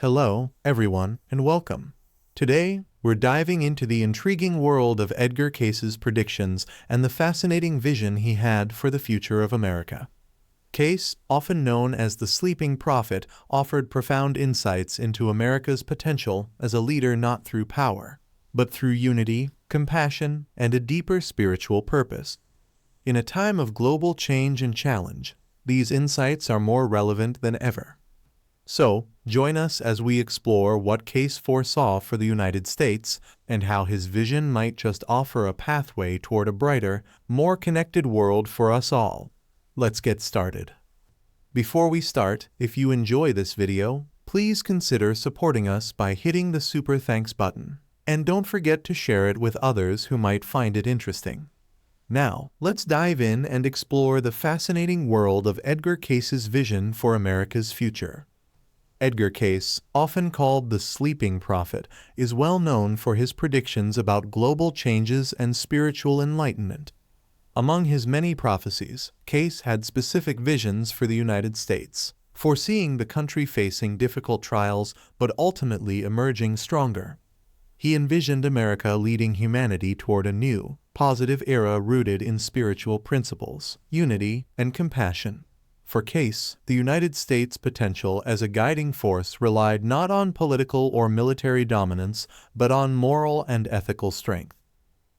Hello, everyone, and welcome. Today, we're diving into the intriguing world of Edgar Cayce's predictions and the fascinating vision he had for the future of America. Cayce, often known as the Sleeping Prophet, offered profound insights into America's potential as a leader not through power, but through unity, compassion, and a deeper spiritual purpose. In a time of global change and challenge, these insights are more relevant than ever. So, join us as we explore what Cayce foresaw for the United States and how his vision might just offer a pathway toward a brighter, more connected world for us all. Let's get started. Before we start, if you enjoy this video, please consider supporting us by hitting the Super Thanks button. And don't forget to share it with others who might find it interesting. Now, let's dive in and explore the fascinating world of Edgar Cayce's vision for America's future. Edgar Cayce, often called the Sleeping Prophet, is well known for his predictions about global changes and spiritual enlightenment. Among his many prophecies, Cayce had specific visions for the United States, foreseeing the country facing difficult trials but ultimately emerging stronger. He envisioned America leading humanity toward a new, positive era rooted in spiritual principles, unity, and compassion. For Cayce, the United States' potential as a guiding force relied not on political or military dominance, but on moral and ethical strength.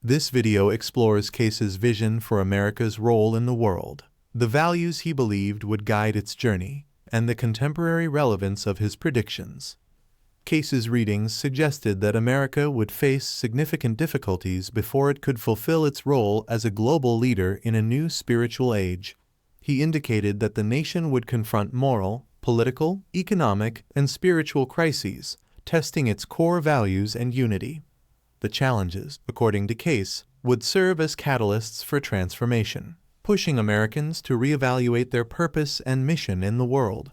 This video explores Cayce's vision for America's role in the world, the values he believed would guide its journey, and the contemporary relevance of his predictions. Cayce's readings suggested that America would face significant difficulties before it could fulfill its role as a global leader in a new spiritual age. He indicated that the nation would confront moral, political, economic, and spiritual crises, testing its core values and unity. The challenges, according to Cayce, would serve as catalysts for transformation, pushing Americans to reevaluate their purpose and mission in the world.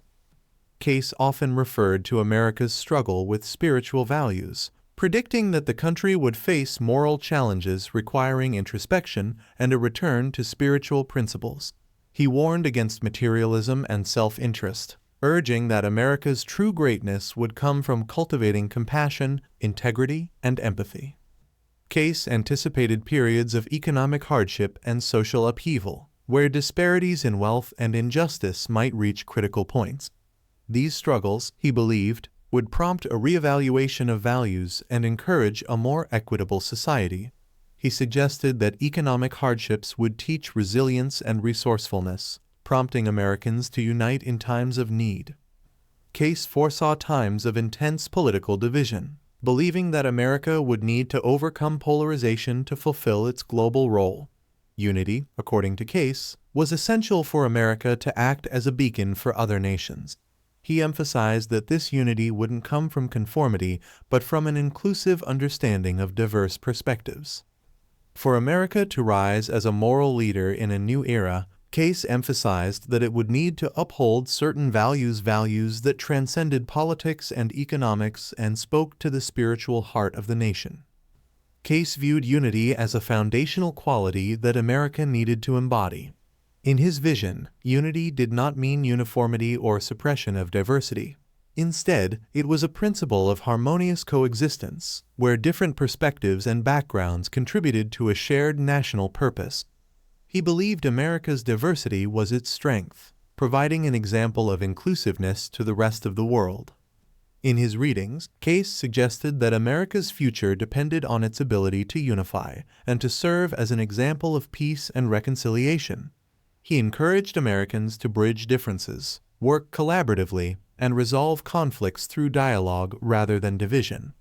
Cayce often referred to America's struggle with spiritual values, predicting that the country would face moral challenges requiring introspection and a return to spiritual principles. He warned against materialism and self-interest, urging that America's true greatness would come from cultivating compassion, integrity, and empathy. Cayce anticipated periods of economic hardship and social upheaval, where disparities in wealth and injustice might reach critical points. These struggles, he believed, would prompt a reevaluation of values and encourage a more equitable society. He suggested that economic hardships would teach resilience and resourcefulness, prompting Americans to unite in times of need. Cayce foresaw times of intense political division, believing that America would need to overcome polarization to fulfill its global role. Unity, according to Cayce, was essential for America to act as a beacon for other nations. He emphasized that this unity wouldn't come from conformity, but from an inclusive understanding of diverse perspectives. For America to rise as a moral leader in a new era, Cayce emphasized that it would need to uphold certain values that transcended politics and economics and spoke to the spiritual heart of the nation. Cayce viewed unity as a foundational quality that America needed to embody. In his vision, unity did not mean uniformity or suppression of diversity. Instead, it was a principle of harmonious coexistence, where different perspectives and backgrounds contributed to a shared national purpose. He believed America's diversity was its strength, providing an example of inclusiveness to the rest of the world. In his readings, Cayce suggested that America's future depended on its ability to unify and to serve as an example of peace and reconciliation. He encouraged Americans to bridge differences, work collaboratively, and resolve conflicts through dialogue rather than division.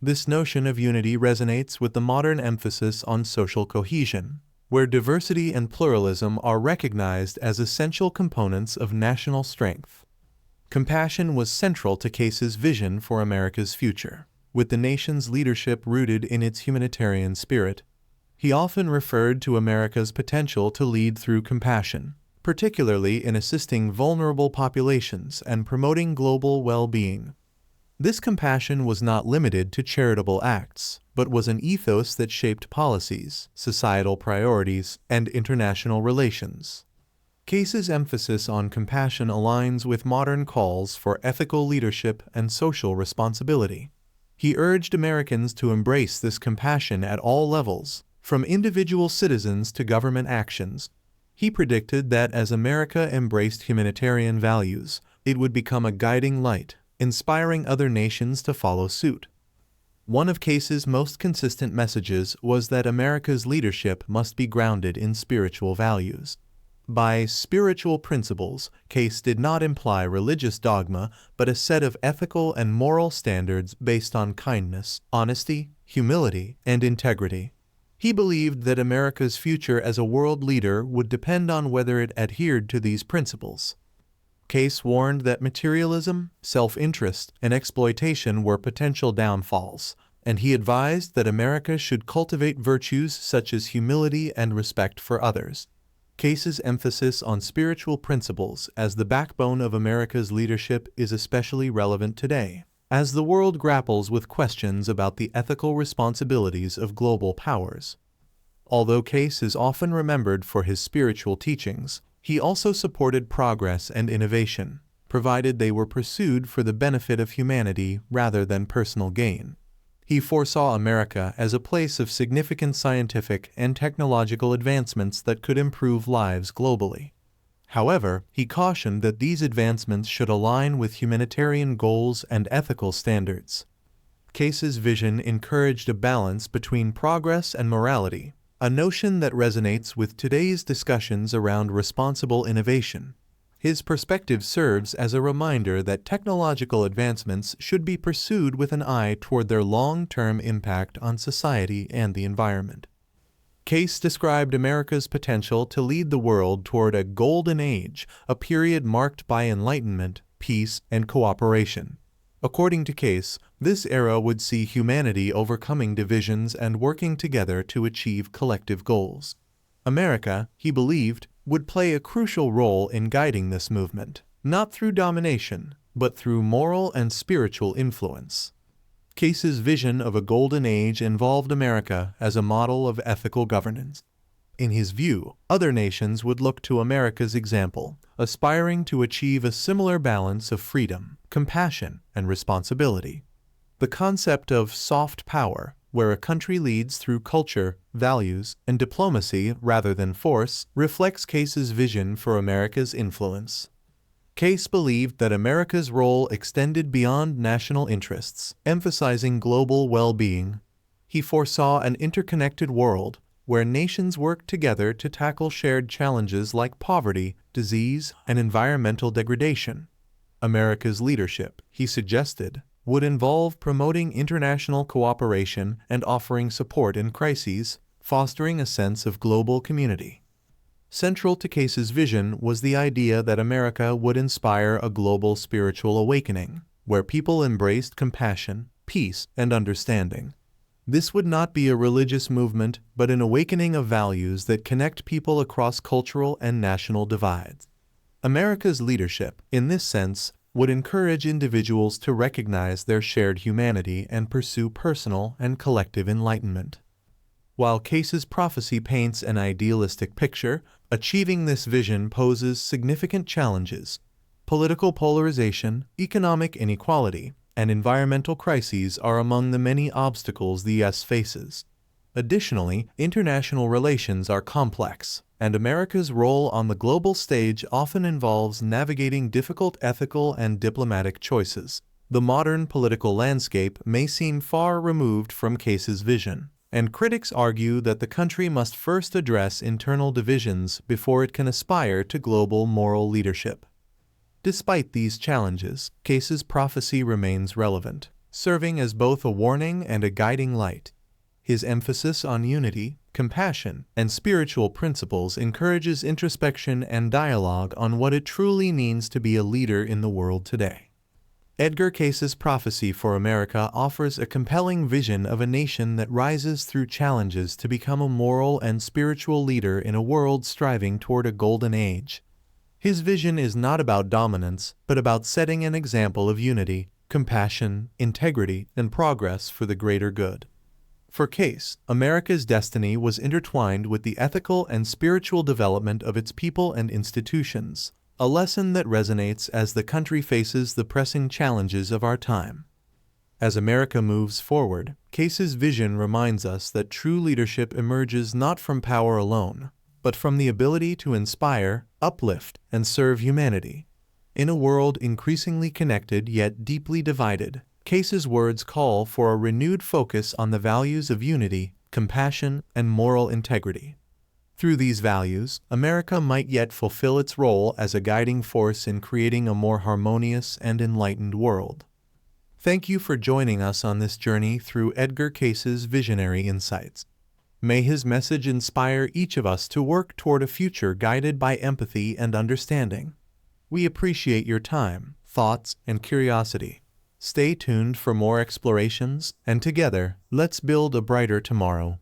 This notion of unity resonates with the modern emphasis on social cohesion, where diversity and pluralism are recognized as essential components of national strength. Compassion was central to Cayce's vision for America's future, with the nation's leadership rooted in its humanitarian spirit. He often referred to America's potential to lead through compassion, particularly in assisting vulnerable populations and promoting global well-being. This compassion was not limited to charitable acts, but was an ethos that shaped policies, societal priorities, and international relations. Cayce's emphasis on compassion aligns with modern calls for ethical leadership and social responsibility. He urged Americans to embrace this compassion at all levels, from individual citizens to government actions. He predicted that as America embraced humanitarian values, it would become a guiding light, inspiring other nations to follow suit. One of Cayce's most consistent messages was that America's leadership must be grounded in spiritual values. By spiritual principles, Cayce did not imply religious dogma, but a set of ethical and moral standards based on kindness, honesty, humility, and integrity. He believed that America's future as a world leader would depend on whether it adhered to these principles. Cayce warned that materialism, self-interest, and exploitation were potential downfalls, and he advised that America should cultivate virtues such as humility and respect for others. Cayce's emphasis on spiritual principles as the backbone of America's leadership is especially relevant today, as the world grapples with questions about the ethical responsibilities of global powers. Although Cayce is often remembered for his spiritual teachings, he also supported progress and innovation, provided they were pursued for the benefit of humanity rather than personal gain. He foresaw America as a place of significant scientific and technological advancements that could improve lives globally. However, he cautioned that these advancements should align with humanitarian goals and ethical standards. Cayce's vision encouraged a balance between progress and morality, a notion that resonates with today's discussions around responsible innovation. His perspective serves as a reminder that technological advancements should be pursued with an eye toward their long-term impact on society and the environment. Cayce described America's potential to lead the world toward a golden age, a period marked by enlightenment, peace, and cooperation. According to Cayce, this era would see humanity overcoming divisions and working together to achieve collective goals. America, he believed, would play a crucial role in guiding this movement, not through domination, but through moral and spiritual influence. Cayce's vision of a golden age involved America as a model of ethical governance. In his view, other nations would look to America's example, aspiring to achieve a similar balance of freedom, compassion, and responsibility. The concept of soft power, where a country leads through culture, values, and diplomacy rather than force, reflects Cayce's vision for America's influence. Cayce believed that America's role extended beyond national interests, emphasizing global well-being. He foresaw an interconnected world where nations worked together to tackle shared challenges like poverty, disease, and environmental degradation. America's leadership, he suggested, would involve promoting international cooperation and offering support in crises, fostering a sense of global community. Central to Cayce's vision was the idea that America would inspire a global spiritual awakening, where people embraced compassion, peace, and understanding. This would not be a religious movement, but an awakening of values that connect people across cultural and national divides. America's leadership, in this sense, would encourage individuals to recognize their shared humanity and pursue personal and collective enlightenment. While Cayce's prophecy paints an idealistic picture, achieving this vision poses significant challenges. Political polarization, economic inequality, and environmental crises are among the many obstacles the U.S. faces. Additionally, international relations are complex, and America's role on the global stage often involves navigating difficult ethical and diplomatic choices. The modern political landscape may seem far removed from Cayce's vision, and critics argue that the country must first address internal divisions before it can aspire to global moral leadership. Despite these challenges, Cayce's prophecy remains relevant, serving as both a warning and a guiding light. His emphasis on unity, compassion, and spiritual principles encourages introspection and dialogue on what it truly means to be a leader in the world today. Edgar Cayce's prophecy for America offers a compelling vision of a nation that rises through challenges to become a moral and spiritual leader in a world striving toward a golden age. His vision is not about dominance, but about setting an example of unity, compassion, integrity, and progress for the greater good. For Cayce, America's destiny was intertwined with the ethical and spiritual development of its people and institutions, a lesson that resonates as the country faces the pressing challenges of our time. As America moves forward, Cayce's vision reminds us that true leadership emerges not from power alone, but from the ability to inspire, uplift, and serve humanity. In a world increasingly connected yet deeply divided, Cayce's words call for a renewed focus on the values of unity, compassion, and moral integrity. Through these values, America might yet fulfill its role as a guiding force in creating a more harmonious and enlightened world. Thank you for joining us on this journey through Edgar Cayce's visionary insights. May his message inspire each of us to work toward a future guided by empathy and understanding. We appreciate your time, thoughts, and curiosity. Stay tuned for more explorations, and together, let's build a brighter tomorrow.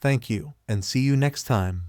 Thank you, and see you next time.